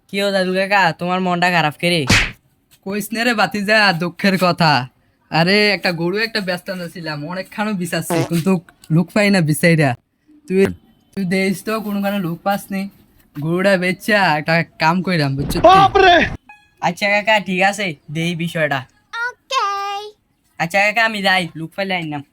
কি ও দাদু কাকা, তোমার মনটা খারাপ করে? কইস নে রে বাতিজা, দুঃখের কথা। আরে একটা গরু একটা ব্যস্ত ছিলাম, অনেকখানো বিচারছি কিন্তু লোক পাই না বিচাইরা। তুই তুই দেখিস তো কোনোখানে লোক পাসনি, গরুটা বেচা একটা কাম কইরাম বুঝছো? আচ্ছা কাকা ঠিক আছে, দেই বিষয়টা। আচ্ছা কাকা আমি যাই, লুক ফাইলে আইনাম।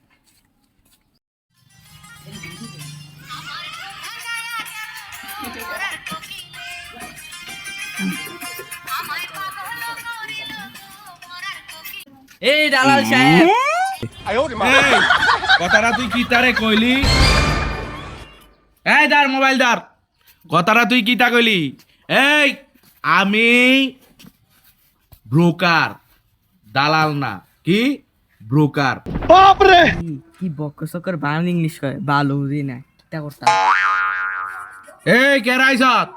এই দালাল সাহেব, এই কথাটা তুই কি তারে কইলি? এই দার মোবাইল দার, কথাটা তুই কি তা কইলি? এই আমি ব্রোকার, দালাল না। কি ব্রোকার? কি বক্ক সকর বাংলা ইংলিশ কয়, ভালো বুঝি না কিতা করতাম। এই কেরাইছত?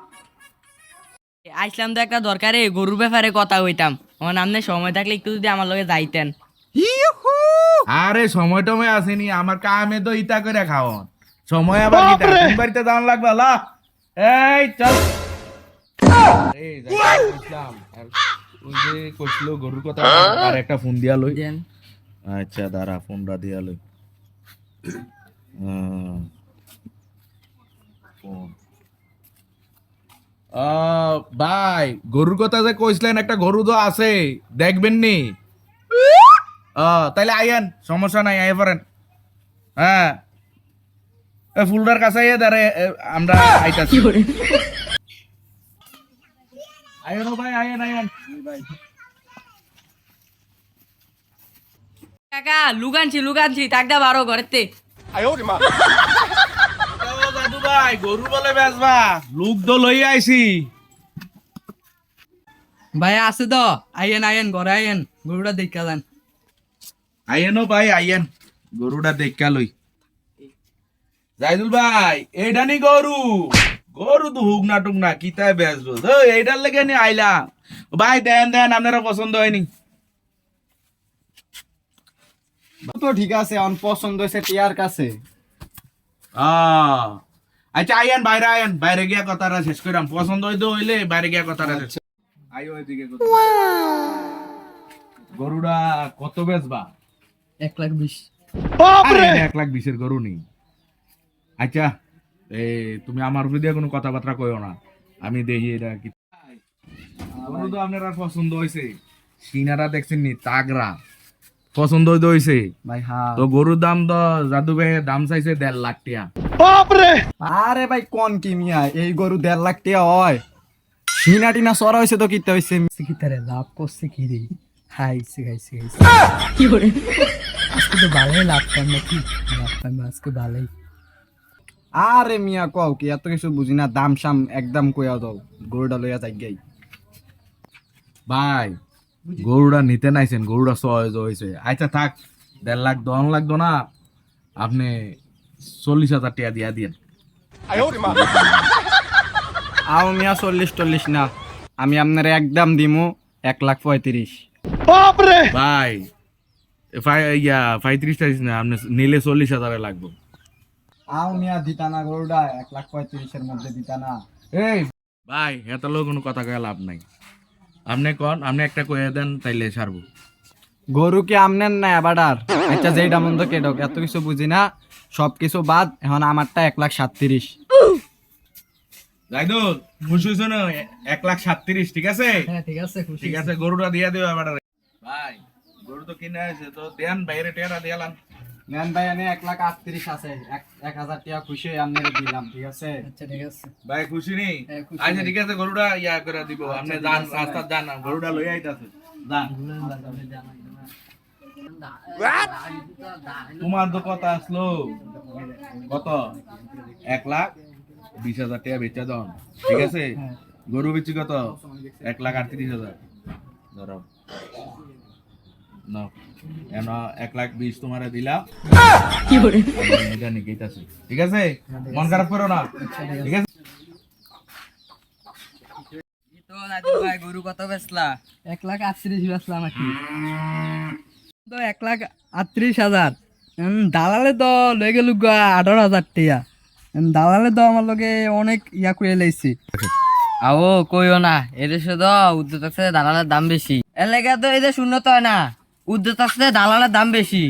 আইসলাম তো একটা দরকারে, গরুর ব্যাপারে কথা হইতাম। আমার নামনে সময় থাকলে একটু যদি আমার লগে যাইতেন। আরে সময় টময় আসেনি, আমার কামে তো ইতা করে খাওন। সময় আবার কিতা? কোন বাড়িতে যাওয়ান লাগবে লা? এই চল। এই যাই কইছিলাম, আর ওই যে কইছিল গরুর কথা, আর একটা ফোন দিয়া লই। দেন। আচ্ছা দাঁড়া, ফোনটা দিয়া লই। ফোন। ভাই, গরুর কথা যে কইছিলেন, একটা গরু তো আছে, দেখবেন নি? তাইলে আইয়েন, সমস্যা নাই, আইয়ে পারেন। হ্যাঁ, ফুলটার কাছে আইয়ে দাঁড়ে, আমরা আইতাছি। আইয়েন ও ভাই, আইয়েন আইয়েন। কাকা লুকানছি তাকদা বারো ঘরেতে। ও দাদু ভাই, গরু বলে বেচবা? লোক তো লই আইছি। ভাই আছে তো, আইয়েন আইয়েন ঘরে আইয়েন, গরুটা দেখা যান। আইয়েন ও ভাই আইয়েন, গরুটা দেখা লই। জাইদুল ভাই, এইটা নি গরু? গরু তো হুক না টুক না, কিতায় বেচবো তো, এইটার লেগে নি আইলাম। ভাই দেন দেন, আপনারা পছন্দ হয়নি? তো ঠিক আছে, অন পছন্দ হয়েছে টিয়ার কাছে। আহ, আচ্ছা আইয়েন, বাইরে আইয়েন, বাইরে গিয়া কথাটা শেষ করাম। পছন্দ হইতে হইলে বাইরে গিয়া কথাটা শেষ। আইও এদিকে কথা। গরুটা কত বেচবা? 1,20,000। আরে, 1,20,000 গরু নেই। আচ্ছা, তুমি আমার উপরে দিয়ে কোনো কথাবার্তা কইও না, আমি দেখি এটা কি। গরু তো আপনার পছন্দ হয়েছে, সিনারা দেখছেন নি, তাগরা পছন্দ হয়েছে। ভাই হ্যাঁ। তো গরুর দাম তো জাদু ভাই দাম চাইছে 1.5 লাখ টাকা। আরে ভাই কোন কি মিয়া, এই গরু 1.5 লাখ টাকা হয়? সিনা টিনা সরা হয়েছে তো কিতে হয়েছে? কিতারে লাভ করছে কি রে? খাইছে কি করে? আজকে তো ভালোই লাভ পান নাকি? লাভ পান আজকে ভালোই। আরে মিয়া কও কি, এত কিছু বুঝি না, দাম সাম একদম কইয়া দাও, গরুটা লইয়া যাই গাই। ভাই গরুটা নিতে নাইছেন, গরুটা সহজ হয়েছে। আচ্ছা থাক, 1.5 লাখ দন লাগতো না, আপনি 40,000 টাকা দিয়া দিয়েন। আও মিয়া 40-40 না, আমি আপনার একদম দিমু 1,35,000। ভাই ইয়া 35 না, আপনি নিলে 40,000 লাগবে। আও মিয়া দিতা না, গরুটা 1,35,000 মধ্যে দিতা না। এই ভাই, এত লোক কোনো কথা কয়ে লাভ নাই। আপনি কোন, আপনি একটা কয়ে দেন তাইলে ছাড়বো। গরু কি আমনেন না এবাডার? আচ্ছা যেইটা মন্দ কেডক, এত কিছু বুঝি না, সব কিছু বাদ, এখন আমারটা 1,37,000। জাইদুল, খুশি হয়েছো না? 1,37,000, ঠিক আছে? হ্যাঁ ঠিক আছে, খুশি। ঠিক আছে, গরুটা দিয়ে দেবে এবার। ভাই গরু তো কিনে আছে, তো দেন বাইরে টেরা দিয়ালাম। নেন ভাই, আমি 1,38,000 আছে, 1,000 টাকা খুশি হয়ে আপনাকে দিলাম, ঠিক আছে? আচ্ছা ঠিক আছে। ভাই খুশি নেই? হ্যাঁ, খুশি আচ্ছা ভাই। ঠিক আছে, গরুটা ইয়া করে দিব। আপনি যান, রাস্তা যান, গরুটা লই আইতাছে। যান। তোমার তো কথা আসলো কত? 1,20,000 টাকা বেচা দাও, ঠিক আছে? গরু বেচি কত? 1,38,000। ধরো নাও, এনো 1,20,000 তোমারে দিলাম। এটা নিকেইতাছে, ঠিক আছে? মন খারাপ করো না, ঠিক আছে? তো দাদু ভাই গরু কত বেচলা? 1,38,000 বেচলাম নাকি? তো 1,38,000 দালালে তো লয়ে গেল 18,000 টাকা। দালালে তো আমার লগে অনেক ইয়া করে লাইছি। আও কইও না, এদেশে তো উদ্যোগ আছে দালালের দাম বেশি, এর লেগে তো এদের শূন্য তো হয় না, উদ্যোগ আছে দালালের দাম বেশি।